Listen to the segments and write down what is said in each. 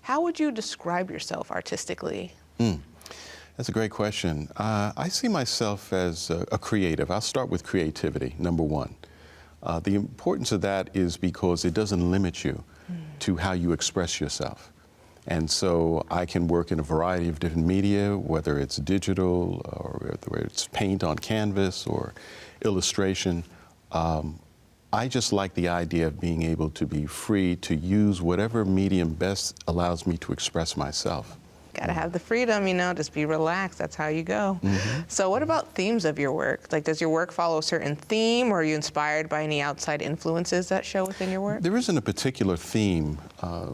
How would you describe yourself artistically? That's a great question. I see myself as a creative. I'll start with creativity, number one. The importance of that is because it doesn't limit you to how you express yourself. And so I can work in a variety of different media, whether it's digital or whether it's paint on canvas or illustration. I just like the idea of being able to be free to use whatever medium best allows me to express myself. Gotta have the freedom, just be relaxed. That's how you go. So what about themes of your work? Like, does your work follow a certain theme, or are you inspired by any outside influences that show within your work? There isn't a particular theme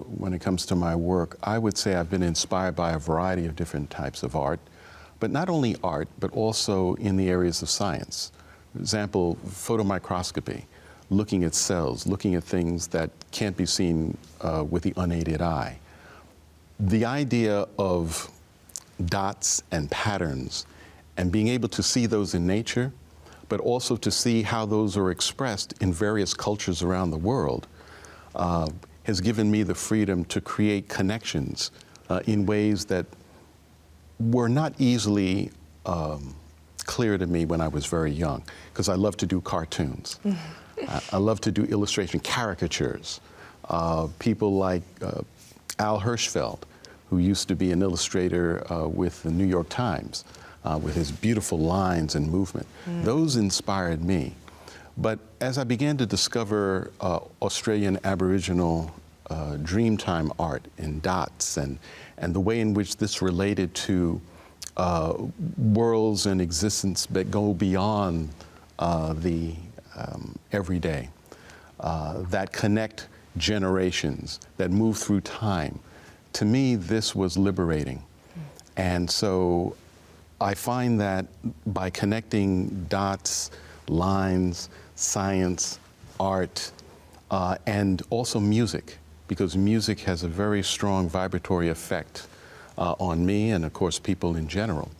when it comes to my work. I would say I've been inspired by a variety of different types of art, but not only art, but also in the areas of science. For example, photomicroscopy, looking at cells, looking at things that can't be seen with the unaided eye. The idea of dots and patterns and being able to see those in nature, but also to see how those are expressed in various cultures around the world, has given me the freedom to create connections in ways that were not easily clear to me when I was very young, because I love to do cartoons. I love to do illustration, caricatures. People like Al Hirschfeld, who used to be an illustrator with the New York Times, with his beautiful lines and movement. Those inspired me. But as I began to discover Australian Aboriginal Dreamtime art in dots and the way in which this related to worlds and existence that go beyond the everyday, that connect generations, that move through time, to me, this was liberating. And so I find that by connecting dots, lines, science, art, and also music, because music has a very strong vibratory effect on me and, of course, people in general.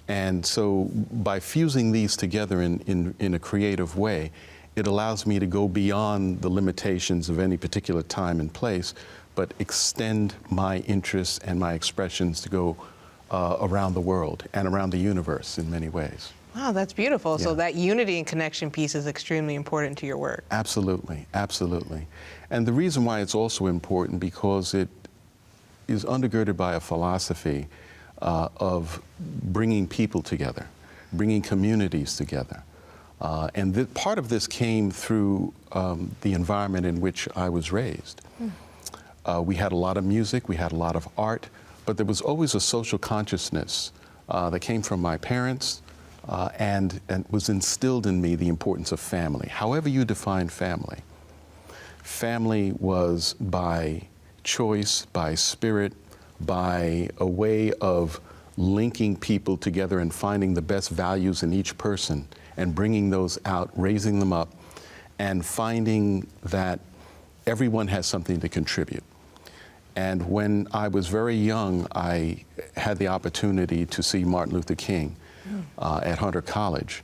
And so by fusing these together in a creative way, it allows me to go beyond the limitations of any particular time and place, but extend my interests and my expressions to go around the world and around the universe in many ways. Wow, that's beautiful. Yeah. So that unity and connection piece is extremely important to your work. Absolutely, absolutely. And the reason why it's also important because it is undergirded by a philosophy of bringing people together, bringing communities together. And part of this came through the environment in which I was raised. We had a lot of music, we had a lot of art, but there was always a social consciousness that came from my parents and was instilled in me the importance of family. However you define family. Family was by choice, by spirit, by a way of linking people together and finding the best values in each person and bringing those out, raising them up, and finding that everyone has something to contribute. And when I was very young, I had the opportunity to see Martin Luther King at Hunter College.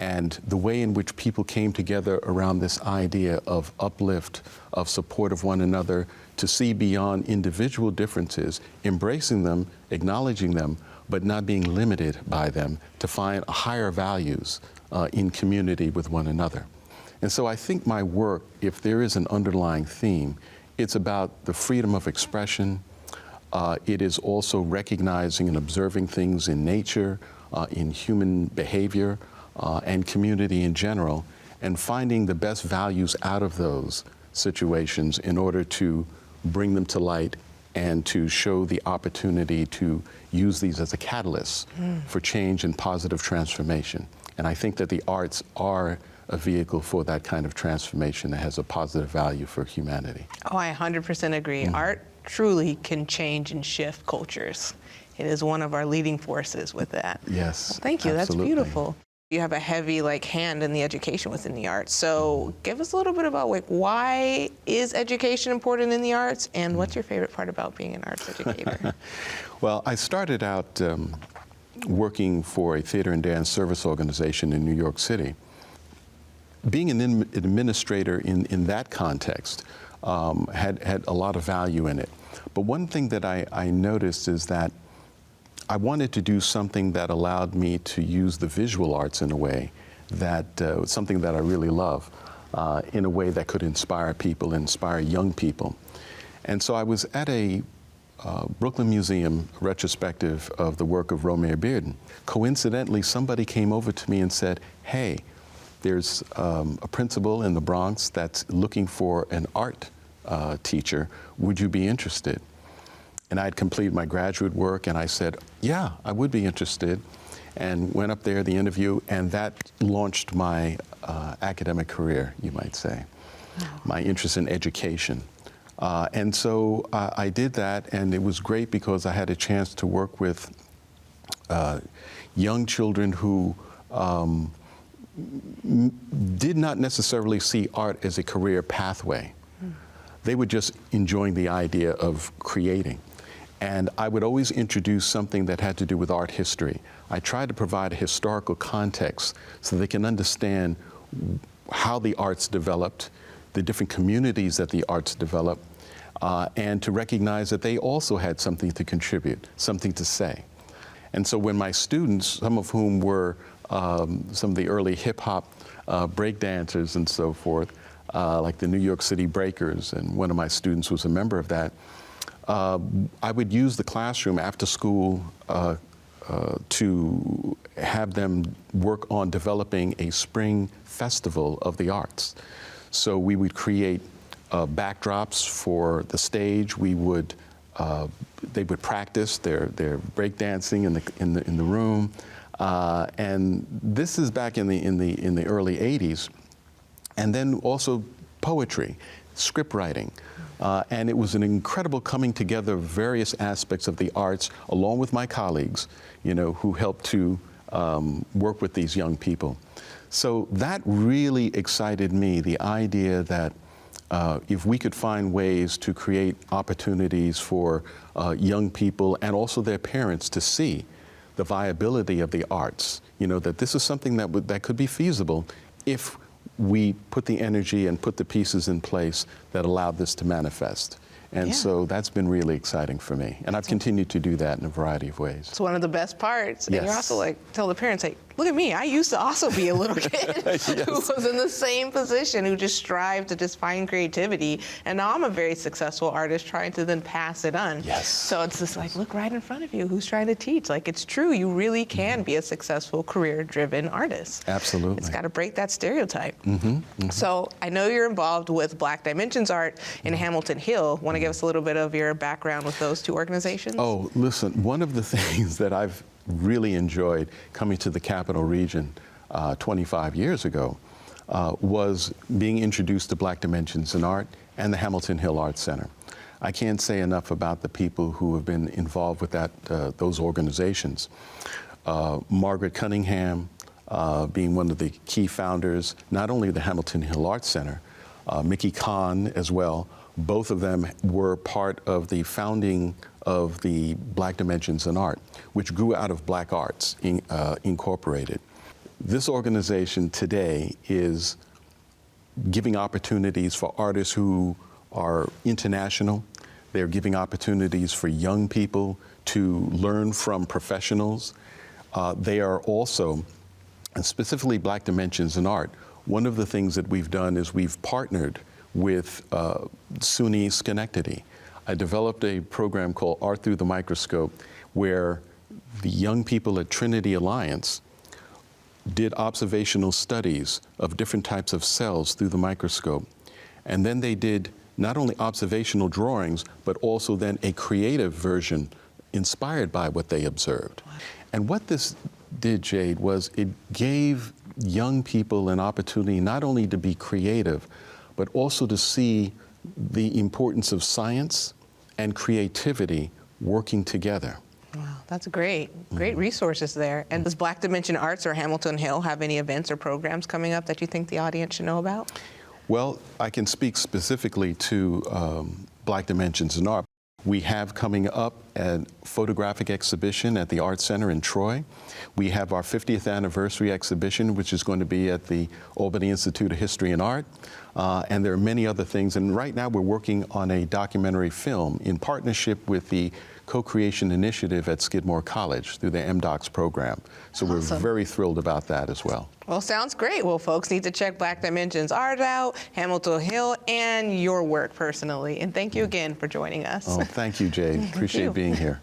And the way in which people came together around this idea of uplift, of support of one another, to see beyond individual differences, embracing them, acknowledging them, but not being limited by them, to find higher values in community with one another. And so I think my work, if there is an underlying theme, it's about the freedom of expression. It is also recognizing and observing things in nature, in human behavior, and community in general, and finding the best values out of those situations in order to bring them to light and to show the opportunity to use these as a catalyst for change and positive transformation. And I think that the arts are a vehicle for that kind of transformation that has a positive value for humanity. Oh, I 100% agree. Art truly can change and shift cultures. It is one of our leading forces with that. Yes. Well, thank you. Absolutely. That's beautiful. You have a heavy hand in the education within the arts. So give us a little bit about why is education important in the arts, and what's your favorite part about being an arts educator? Well, I started out working for a theater and dance service organization in New York City. Being an administrator in that context, had a lot of value in it. But one thing that I noticed is that I wanted to do something that allowed me to use the visual arts in a way that, something that I really love, in a way that could inspire people, inspire young people. And so I was at a Brooklyn Museum retrospective of the work of Romare Bearden. Coincidentally, somebody came over to me and said, hey, there's a principal in the Bronx that's looking for an art teacher. Would you be interested? And I had completed my graduate work, and I said, yeah, I would be interested, and went up there, the interview, and that launched my academic career, you might say, my interest in education. And so I did that, and it was great because I had a chance to work with young children who did not necessarily see art as a career pathway. They were just enjoying the idea of creating. And I would always introduce something that had to do with art history. I tried to provide a historical context so they can understand how the arts developed, the different communities that the arts developed, and to recognize that they also had something to contribute, something to say. And so when my students, some of whom were some of the early hip-hop break dancers and so forth, like the New York City Breakers, and one of my students was a member of that, I would use the classroom after school to have them work on developing a spring festival of the arts. So we would create backdrops for the stage. We would, they would practice their breakdancing in the room, and this is back in the early '80s. And then also poetry, script writing. And it was an incredible coming together of various aspects of the arts, along with my colleagues, you know, who helped to work with these young people. So that really excited me, the idea that if we could find ways to create opportunities for young people and also their parents to see the viability of the arts, you know, that this is something that could be feasible if we put the energy and put the pieces in place that allowed this to manifest. And so that's been really exciting for me. And I've continued to do that in a variety of ways. It's one of the best parts. Yes. And you're also like, tell the parents, like, look at me, I used to also be a little kid who was in the same position, who just strived to just find creativity. And now I'm a very successful artist trying to then pass it on. Yes. So it's just like, look right in front of you, who's trying to teach. Like, it's true, you really can be a successful career-driven artist. Absolutely. It's got to break that stereotype. So I know you're involved with Black Dimensions Art in Hamilton Hill. Want to give us a little bit of your background with those two organizations? Oh, listen, one of the things that I've really enjoyed coming to the Capital Region 25 years ago was being introduced to Black Dimensions in Art and the Hamilton Hill Arts Center. I can't say enough about the people who have been involved with those organizations. Margaret Cunningham being one of the key founders, not only of the Hamilton Hill Arts Center, Mickey Kahn as well. Both of them were part of the founding of the Black Dimensions in Art, which grew out of Black Arts Incorporated. This organization today is giving opportunities for artists who are international. They're giving opportunities for young people to learn from professionals. They are also, and specifically Black Dimensions in Art, one of the things that we've done is we've partnered with SUNY Schenectady. I developed a program called Art Through the Microscope, where the young people at Trinity Alliance did observational studies of different types of cells through the microscope. And then they did not only observational drawings, but also then a creative version inspired by what they observed. And what this did, Jade, was it gave young people an opportunity not only to be creative, but also to see the importance of science and creativity working together. Wow, that's great. Great resources there. And does Black Dimension Arts or Hamilton Hill have any events or programs coming up that you think the audience should know about? Well, I can speak specifically to Black Dimensions in Art. We have coming up a photographic exhibition at the Art Center in Troy. We have our 50th anniversary exhibition, which is going to be at the Albany Institute of History and Art. And there are many other things. And right now we're working on a documentary film in partnership with the Co-Creation Initiative at Skidmore College through the MDocs program. So we're very thrilled about that as well. Well, sounds great. Well, folks need to check Black Dimensions art out, Hamilton Hill, and your work personally. And thank you again for joining us. Oh, thank you, Jay. Appreciate being here.